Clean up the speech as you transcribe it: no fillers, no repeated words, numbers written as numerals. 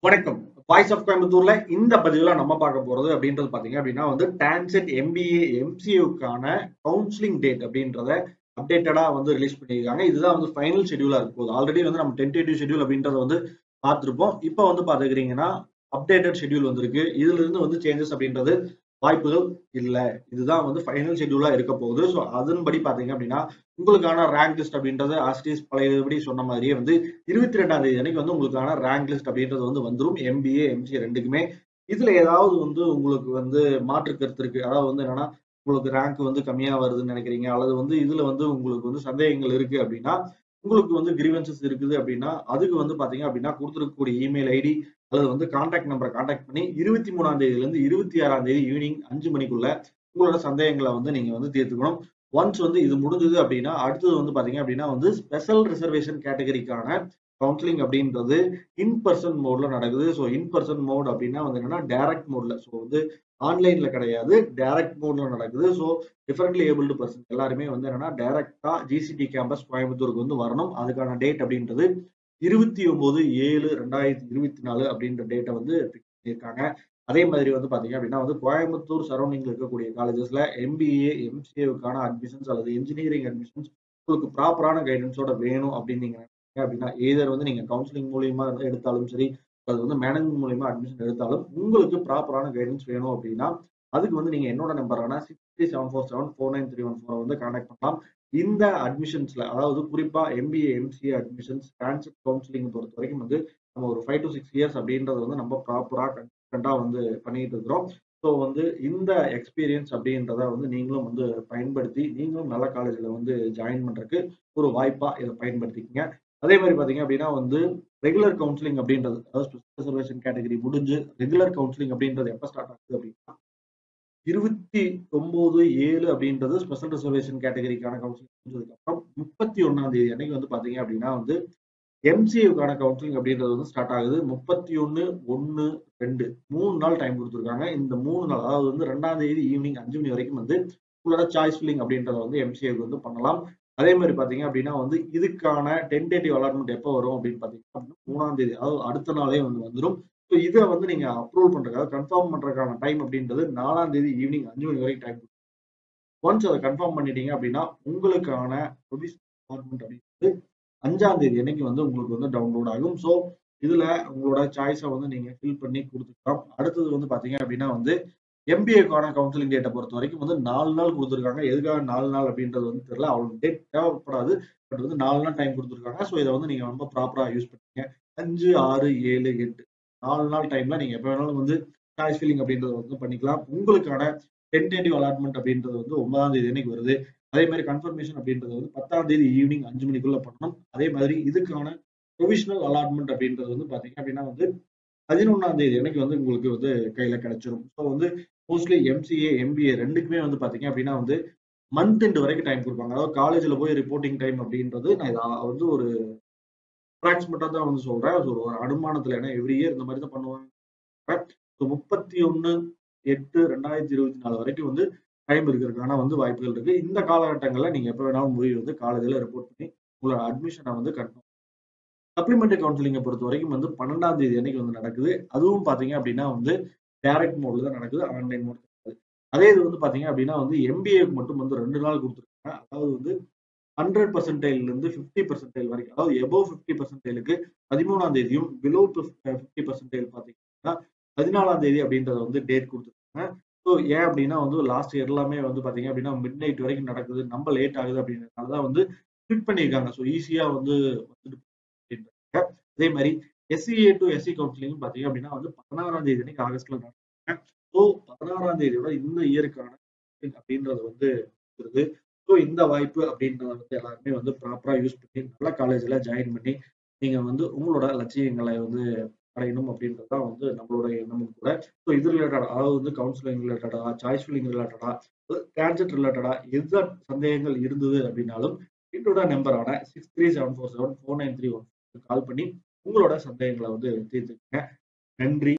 வணக்கம். Voice of கோயம்புத்தூர்ல இந்த பதிவுல நம்ம பார்க்க போறது அப்படின்றது பாத்தீங்க அப்படின்னா டான்செட் எம்பிஏ எம்சிஏக்கான கவுன்சிலிங் டேட் அப்படின்றத அப்டேட்டடா ரிலீஸ் பண்ணியிருக்காங்க. இதுதான் ஃபைனல் ஷெட்யூலா இருக்கு போகுது. ஆல்ரெடி நம்ம டென்டேட்டிவ் ஷெட்யூல் அப்படின்றத பார்த்திருப்போம். இப்போ பாத்துக்கிறீங்கன்னா அப்டேட்டட் ஷெட்யூல் வந்திருக்கு. இதுல இருந்து சேஞ்சஸ் அப்படின்றது வாய்ப்புகள் இல்ல. இதுதான் ஃபைனல் ஷெட்யூலா இருக்க போகுது. ஸோ அதன்படி பாத்தீங்க அப்படின்னா உங்களுக்கான ரேங்க் லிஸ்ட் அப்படின்றது ஆஸ்டிஸ் பழையபடி சொன்ன மாதிரியே 22ஆம் தேதி அன்னைக்கு உங்களுக்கான ரேங்க் லிஸ்ட் அப்படின்றது வந்துரும். எம்பிஏ எம்சிஏ ரெண்டுக்குமே. இதுல ஏதாவது உங்களுக்கு மாற்று கருத்து இருக்கு. அதாவது என்னன்னா உங்களுக்கு ரேங்க் கம்மியா வருதுன்னு நினைக்கிறீங்க, அல்லது இதுல உங்களுக்கு சந்தேகங்கள் இருக்கு அப்படின்னா, உங்களுக்கு கிரீவன்சஸ் இருக்குது அப்படின்னா, அதுக்கு பாத்தீங்க அப்படின்னா கொடுத்திருக்கக்கூடிய இமெயில் ஐடி அல்லது கான்டாக்ட் நம்பரை கான்டாக்ட் பண்ணி 23ஆம் தேதியில இருந்து 26ஆம் தேதி ஈவினிங் 5 மணிக்குள்ள உங்களோட சந்தேகங்களை நீங்க தீர்த்துக்கணும். ஒன்ஸ் இது முடிஞ்சது அப்படின்னா அடுத்தது பாத்தீங்க அப்படின்னா ஸ்பெஷல் ரிசர்வேஷன் கேட்டகரிக்கான கவுன்சிலிங் அப்படின்றது இன் பர்சன் மோட்ல நடக்குது. ஸோ இன் பர்சன் மோட் அப்படின்னா என்னன்னா டைரக்ட் மோட்ல, ஸோ ஆன்லைன்ல கிடையாது, டைரக்ட் மோட்ல நடக்குது. ஸோ டிஃபரெண்ட்லி ஏபிள்டு பர்சன் எல்லாருமே என்னன்னா டைரக்டா ஜிசிடி கேம்பஸ் கோயம்புத்தூருக்கு வரணும். அதுக்கான டேட் அப்படின்றது 29/7/2024 அப்படின்ற டேட்டை ஃபிக்ஸ் பண்ணியிருக்காங்க. அதே மாதிரி பாத்தீங்க அப்படின்னா கோயம்புத்தூர் சரௌண்டிங்ல இருக்கக்கூடிய காலேஜஸ்ல எம்பிஏ எம்சிஏவுக்கான அட்மிஷன்ஸ் அல்லது இன்ஜினியரிங் அட்மிஷன்ஸ் உங்களுக்கு ப்ராப்பரான கைடன்ஸோட வேணும் அப்படின்னு நீங்க அப்படின்னா எய்தர் நீங்க கவுன்சிலிங் மூலியமா எடுத்தாலும் சரி, அது மேனேஜ்மெண்ட் மூலியமா அட்மிஷன் எடுத்தாலும் உங்களுக்கு ப்ராப்பரான கைடன்ஸ் வேணும் அப்படின்னா அதுக்கு நீங்க என்னோட நம்பரான 6374474931 கான்டாக்ட் பண்ணலாம். இந்த அட்மிஷன்ஸ்ல அதாவது குறிப்பா MBA MCA admissions transfer counselling பொறுத்த வரைக்கும் நம்ம ஒரு 5 to 6 இயர்ஸ் அப்படின்றது நம்ம ப்ராப்பரா கன்சிஸ்டண்டா பண்ணிட்டு இருக்கிறோம். ஸோ இந்த எக்ஸ்பீரியன்ஸ் அப்படின்றத நீங்களும் பயன்படுத்தி நீங்களும் நல்ல காலேஜ்ல ஜாயின் பண்றதுக்கு ஒரு வாய்ப்பா இதை பயன்படுத்திக்கங்க. அதே மாதிரி பாத்தீங்க அப்படின்னா ரெகுலர் கவுன்சிலிங் அப்படின்றது, அதாவது ஸ்பெஷல் ரிசர்வேஷன் கேட்டகரி முடிஞ்சு ரெகுலர் கவுன்சிலிங் அப்படின்றது எப்ப ஸ்டார்ட் ஆகுது அப்படின்னா 29/7 அப்படின்றது ஸ்பெஷல் ரிசர்வேஷன் கேட்டகரிக்கான கவுன்சிலிங் முடிஞ்சதுக்கு அப்புறம் 31ஆம் தேதி அன்னைக்கு பாத்தீங்க அப்படின்னா எம்சிஏக்கான கவுன்சிலிங் அப்படின்றது ஸ்டார்ட் ஆகுது. 31/1/2 3 நாள் டைம் கொடுத்துருக்காங்க. இந்த 3 நாள் அதாவது 2ஆம் தேதி ஈவினிங் 5 மணி வரைக்கும் உங்களோட சாய்ஸ் ஃபில்லிங் அப்படின்றத எம்சிஏக்கு பண்ணலாம். அதே மாதிரி பாத்தீங்க அப்படின்னா இதுக்கான டென்டேட்டிவ் அலாட்மெண்ட் எப்போ வரும் அப்படின்னு பாத்தீங்கன்னா 3ஆம் தேதி, அதாவது அடுத்த நாளே வந்துரும். ஸோ இதை நீங்க அப்ரூவல் பண்றதுக்காக கன்ஃபார்ம் பண்றதுக்கான டைம் அப்படின்றது 4ஆம் தேதி ஈவினிங் 5 மணி வரைக்கும் டைம். ஒன்ஸ் அதை கன்ஃபார்ம் பண்ணிட்டீங்க அப்படின்னா உங்களுக்கான ப்ரொவிஷனல் அலாட்மெண்ட் அப்படின்றது 5ஆம் தேதி அன்னைக்கு உங்களுக்கு டவுன்லோட் ஆகும். ஸோ இதுல உங்களோட சாய்ஸை நீங்க ஃபில் பண்ணி கொடுத்துக்கலாம். அடுத்தது பாத்தீங்க அப்படின்னா எம்பிஏக்கான கவுன்சிலிங் டேட்டை பொறுத்த வரைக்கும் 4 நாள் கொடுத்துருக்காங்க. எதுக்காக 4 நாள் அப்படின்றது தெரியல. அவங்களுக்கு டேட் தேவைப்படாது. பட் 4 நாள் டைம் கொடுத்துருக்காங்க. ஸோ இதை நீங்க ரொம்ப ப்ராப்பரா யூஸ் பண்ணுங்க. 5, 6, 7, 8 4 நாள் டைம்ல நீங்க எப்ப வேணாலும் சாய்ஸ் ஃபில்லிங் அப்படின்றத பண்ணிக்கலாம். உங்களுக்கான டென்டேட்டிவ் அலாட்மெண்ட் அப்படின்றது 9ஆம் தேதி அன்னைக்கு வருது. அதே மாதிரி கன்ஃபர்மேஷன் அப்படின்றது 10ஆம் தேதி ஈவினிங் 5 மணிக்குள்ள பண்ணணும். அதே மாதிரி இதுக்கான ப்ரொவிஷனல் அலாட்மெண்ட் அப்படின்றது பாத்தீங்க அப்படின்னா 11ஆம் தேதி அன்னைக்கு உங்களுக்கு கையில கிடைச்சிரும். ஸோ மோஸ்ட்லி எம்சிஏ எம்பிஏ ரெண்டுக்குமே பாத்தீங்க அப்படின்னா மந்த் எண்ட் வரைக்கும் டைம் கொடுப்பாங்க. அதாவது காலேஜ்ல போய் ரிப்போர்ட்டிங் டைம் அப்படின்றது நான் இதை ஒரு அப்ராக்சிமேட்டா தான் சொல்றேன். ஒரு அனுமானத்துல, ஏன்னா எவ்ரி இயர் இந்த மாதிரி தான் பண்ணுவாங்க. 31/8/2024 வரைக்கும் டைம் இருக்கிறதுக்கான வாய்ப்புகள் இருக்கு. இந்த காலகட்டங்கள்ல நீங்க எப்ப வேணாலும் போய் காலேஜ்ல ரிப்போர்ட் பண்ணி உங்களோட அட்மிஷனை கட்டணும். சப்ளிமெண்டரி கவுன்சிலிங்கை பொறுத்த வரைக்கும் 12ஆம் தேதி அன்னைக்கு நடக்குது. அதுவும் பாத்தீங்க அப்படின்னா டைரக்ட் மோட்ல தான் நடக்குது, ஆன்லைன் மோட் கிடையாது. அதே இது பாத்தீங்க அப்படின்னா எம்பிஏக்கு மட்டும் 2 நாள் கொடுத்துருக்காங்க. அதாவது 100% இருந்து 50% வரைக்கும், அதாவது எபோவ் 50%க்கு 13ஆம் தேதியும், பிலோ 50% பாத்தீங்கன்னா 14ஆம் தேதி அப்படின்றத டேட் கொடுத்துருக்காங்க. ஸோ ஏன் அப்படின்னா லாஸ்ட் இயர் எல்லாமே பாத்தீங்க அப்படின்னா மிட் நைட் வரைக்கும் நடக்குது, நம்ம லேட் ஆகுது அப்படின்றதுனால தான் ஸ்பிட் பண்ணியிருக்காங்க. ஸோ ஈஸியா வந்துட்டு அதே மாதிரி எஸ்சிஏ டு எஸ்சி கவுன்சிலிங் பாத்தீங்க அப்படின்னா 16ஆம் தேதி அன்னைக்கு ஆகஸ்ட்ல நடக்குறாங்க. ஸோ 16ஆம் தேதியோட இந்த இயருக்கான அப்படின்றது இருக்குது. ஸோ இந்த வாய்ப்பு அப்படின்றத எல்லாருமே ப்ராப்பரா யூஸ் பண்ணி நல்ல காலேஜ்ல ஜாயின் பண்ணி நீங்க உங்களோட லட்சியங்களை அடையணும் அப்படின்றது தான் நம்மளோட எண்ணமும் கூட. ஸோ இது ரிலேட்டடா, அதாவது கவுன்சிலிங் ரிலேட்டடா, சாய்ஸ் ஃபில்லிங் ரிலேட்டடா, கேட்ஜெட் ரிலேட்டடா எந்த சந்தேகங்கள் இருந்தது அப்படின்னாலும் என்னோட நம்பரான 63747493 கால் பண்ணி உங்களோட சந்தேகங்களை தீர்த்துக்கங்க. நன்றி.